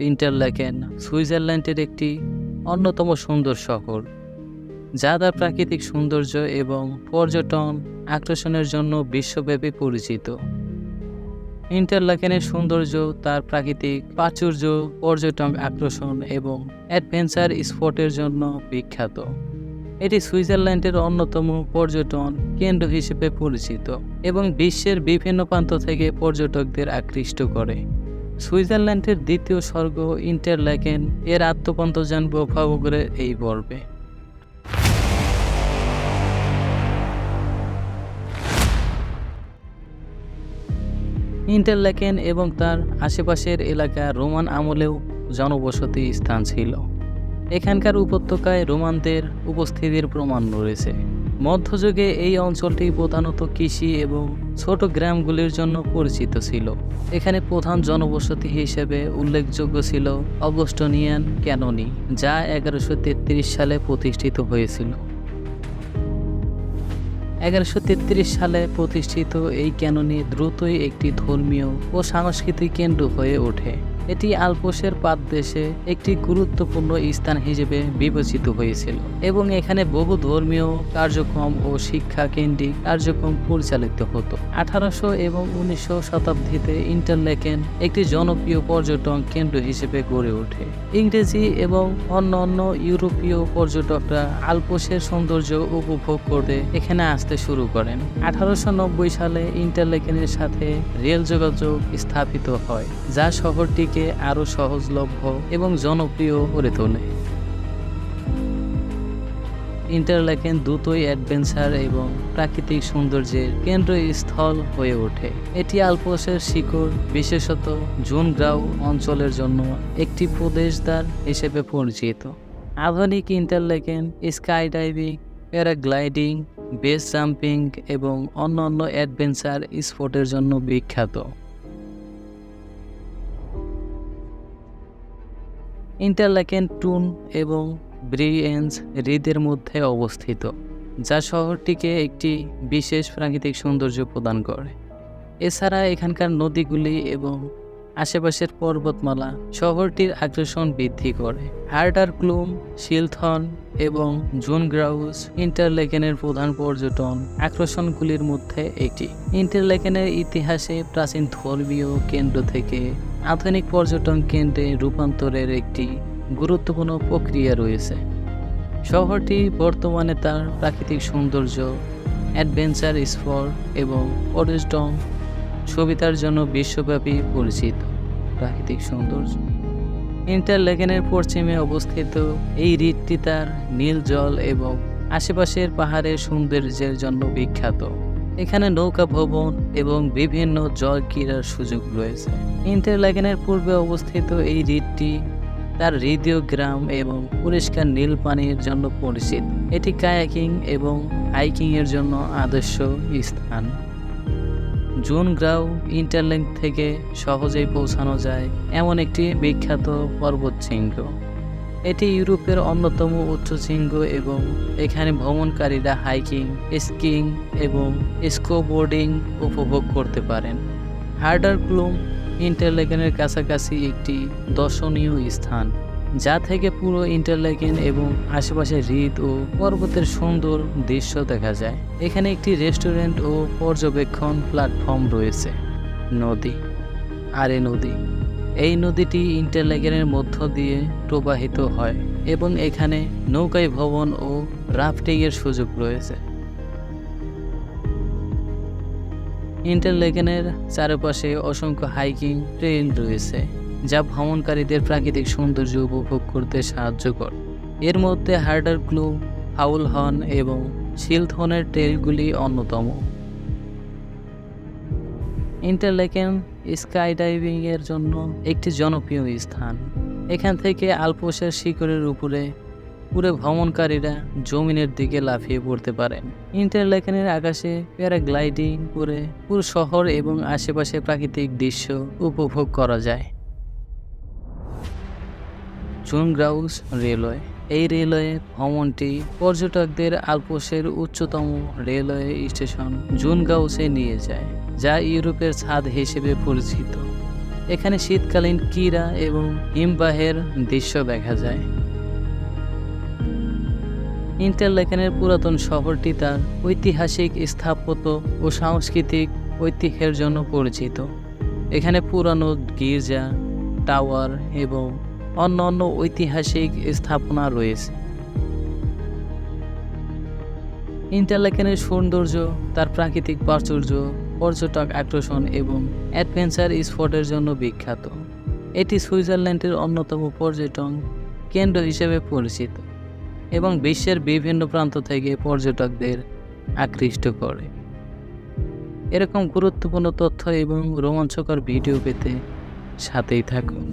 Interlaken সুইজারল্যান্ডের একটি অন্যতম সুন্দর শহর, যা তার প্রাকৃতিক সৌন্দর্য এবং পর্যটন আকর্ষণের জন্য বিশ্বব্যাপী পরিচিত। ইন্টারলাকেনের সৌন্দর্য তার প্রাকৃতিক প্রাচুর্য, পর্যটন আকর্ষণ এবং অ্যাডভেঞ্চার স্পটের জন্য বিখ্যাত। এটি সুইজারল্যান্ডের অন্যতম পর্যটন কেন্দ্র হিসেবে পরিচিত এবং বিশ্বের বিভিন্ন প্রান্ত থেকে পর্যটকদের আকৃষ্ট করে। সুইজারল্যান্ডের দ্বিতীয় স্বর্গ ইন্টারলাকেন এর আত্মপন্ত জানব উপভোগের এই পর্বে। ইন্টারলাকেন এবং তার আশেপাশের এলাকা রোমান আমলেও জনবসতি স্থান ছিল। এখানকার উপত্যকায় রোমানদের উপস্থিতির প্রমাণ রয়েছে। মধ্যযুগে এই অঞ্চলটি প্রধানত কৃষি এবং ছোট গ্রামগুলির জন্য পরিচিত ছিল। এখানে প্রধান জনবসতি হিসেবে উল্লেখযোগ্য ছিল অগস্টিনিয়ান ক্যাননি, যা 1133 সালে প্রতিষ্ঠিত হয়েছিল। 1133 সালে প্রতিষ্ঠিত এই ক্যাননি দ্রুতই একটি ধর্মীয় ও সাংস্কৃতিক কেন্দ্র হয়ে ওঠে। এটি আল্পসের পাদদেশে একটি গুরুত্বপূর্ণ স্থান হিসেবে বিবেচিত হয়েছিল এবং এখানে বহু ধর্মীয় কার্যক্রম ও শিক্ষা কেন্দ্রিক কার্যক্রম পরিচালিত হতো। 1800 এবং 1900 শতাব্দীতে ইন্টারলাকেন একটি জনপ্রিয় পর্যটন কেন্দ্র হিসেবে গড়ে ওঠে। ইংরেজি এবং অন্যান্য ইউরোপীয় পর্যটকরা আল্পসের সৌন্দর্য উপভোগ করতে এখানে আসতে শুরু করেন। 1890 সালে ইন্টারলাকেনের সাথে রেল যোগাযোগ স্থাপিত হয়, যা শহরটিকে আরো সহজলভ্য এবং জনপ্রিয় করে তোলে। ইন্টারলাকেন দ্রুতই অ্যাডভেঞ্চার এবং প্রাকৃতিক সৌন্দর্যের কেন্দ্রস্থল হয়ে ওঠে। এটি আল্পসের শিকড়, বিশেষত জুনগ্রাউ অঞ্চলের জন্য একটি প্রবেশদ্বার হিসেবে পরিচিত। আধুনিক Interlaken skydiving, paragliding, base jumping এবং অন্যান্য অ্যাডভেঞ্চার স্পটের জন্য বিখ্যাত। ইন্টারলাকেন টুন এবং ব্রিয়েন্স হ্রদের মধ্যে অবস্থিত, যা শহরটিকে একটি বিশেষ প্রাকৃতিক সৌন্দর্য প্রদান করে। এছাড়া এখানকার নদীগুলি এবং আশেপাশের পর্বতমালা শহরটির আকর্ষণ বৃদ্ধি করে। হার্ডারক্লুম, শিলথন এবং জুনগ্রাউস ইন্টারলাকেনের প্রধান পর্যটন আকর্ষণগুলির মধ্যে একটি। ইন্টারলাকেনের ইতিহাসে প্রাচীন ধর্মীয় কেন্দ্র থেকে আধুনিক পর্যটন কেন্দ্রে রূপান্তরের একটি গুরুত্বপূর্ণ প্রক্রিয়া রয়েছে। শহরটি বর্তমানে তার প্রাকৃতিক সৌন্দর্য, অ্যাডভেঞ্চার স্পট এবং পর্যটন সুবিধার জন্য বিশ্বব্যাপী পরিচিত। প্রাকৃতিক সৌন্দর্য ইন্টারলাকেনের পশ্চিমে অবস্থিত এই হ্রদটি তার নীল জল এবং আশেপাশের পাহাড়ের সৌন্দর্যের জন্য বিখ্যাত। এখানে নৌকা ভ্রমণ এবং বিভিন্ন জল ক্রীড়ার সুযোগ রয়েছে। ইন্টারলাকেনের পূর্বে অবস্থিত এই হ্রদটি তার হ্রদীয় গ্রাম এবং পরিষ্কার নীল পানির জন্য পরিচিত। এটি কায়াকিং এবং হাইকিং এর জন্য আদর্শ স্থান। জুনগ্রাউ ইন্টারলাকেন থেকে সহজেই পৌঁছানো যায় এমন একটি বিখ্যাত পর্বতশৃঙ্গ। এটি ইউরোপের অন্যতম উচ্চ শৃঙ্গ এবং এখানে ভ্রমণকারীরা হাইকিং, স্কিং এবং স্নোবোর্ডিং উপভোগ করতে পারেন। হার্ডারক্লুম ইন্টারলাকেনের কাছাকাছি একটি দর্শনীয় স্থান, যা থেকে পুরো ইন্টারলাকেন এবং আশেপাশের হ্রদ ও পর্বতের সুন্দর দৃশ্য দেখা যায়। এখানে একটি রেস্টুরেন্ট ও পর্যবেক্ষণ প্ল্যাটফর্ম রয়েছে। নদী আরে নদী এই নদীটি ইন্টারলাকেনের মধ্য দিয়ে প্রবাহিত হয় এবং এখানে নৌকায় ভ্রমণ ও রাফটিং এর সুযোগ রয়েছে। ইন্টারলাকেনের চারপাশে অসংখ্য হাইকিং ট্রেইল রয়েছে, যা ভ্রমণকারীদের প্রাকৃতিক সৌন্দর্য উপভোগ করতে সাহায্য করে। এর মধ্যে হার্ডারক্লুম, ফাউলহর্ন এবং শিলথনের ট্রেইলগুলি অন্যতম। ইন্টারলাকেন স্কাইডাইভিং এর জন্য একটি জনপ্রিয় স্থান। এখান থেকে আল্পসের শিখরের উপরে উড়ে ভ্রমণকারীরা জমিনের দিকে লাফিয়ে পড়তে পারেন। ইন্টারলাকেনের আকাশে প্যারাগ্লাইডিং করে পুরো শহর এবং আশেপাশে প্রাকৃতিক দৃশ্য উপভোগ করা যায়। জুনগ্রাউস রেলওয়ে এই রেলওয়ে ভ্রমণটি পর্যটকদের আল্পসের উচ্চতম রেলওয়ে স্টেশন জুনগাউসে নিয়ে যায়, যা ইউরোপের ছাদ হিসেবে পরিচিত। এখানে শীতকালীন ক্রীড়া এবং হিমবাহের দৃশ্য দেখা যায়। ইন্টারলাকেনের পুরাতন শহরটি তার ঐতিহাসিক স্থাপত্য ও সাংস্কৃতিক ঐতিহ্যের জন্য পরিচিত। এখানে পুরানো গির্জা, টাওয়ার এবং অন্যান্য ঐতিহাসিক স্থাপনা রয়েছে। ইন্টারলাকেনের সৌন্দর্য, তার প্রাকৃতিক প্রাচুর্য, পর্যটক আকর্ষণ এবং অ্যাডভেঞ্চার স্পটের জন্য বিখ্যাত। এটি সুইজারল্যান্ডের অন্যতম পর্যটন কেন্দ্র হিসেবে পরিচিত এবং বিশ্বের বিভিন্ন প্রান্ত থেকে পর্যটকদের আকৃষ্ট করে। এরকম গুরুত্বপূর্ণ তথ্য এবং রোমাঞ্চকর ভিডিও পেতে সাথেই থাকুন।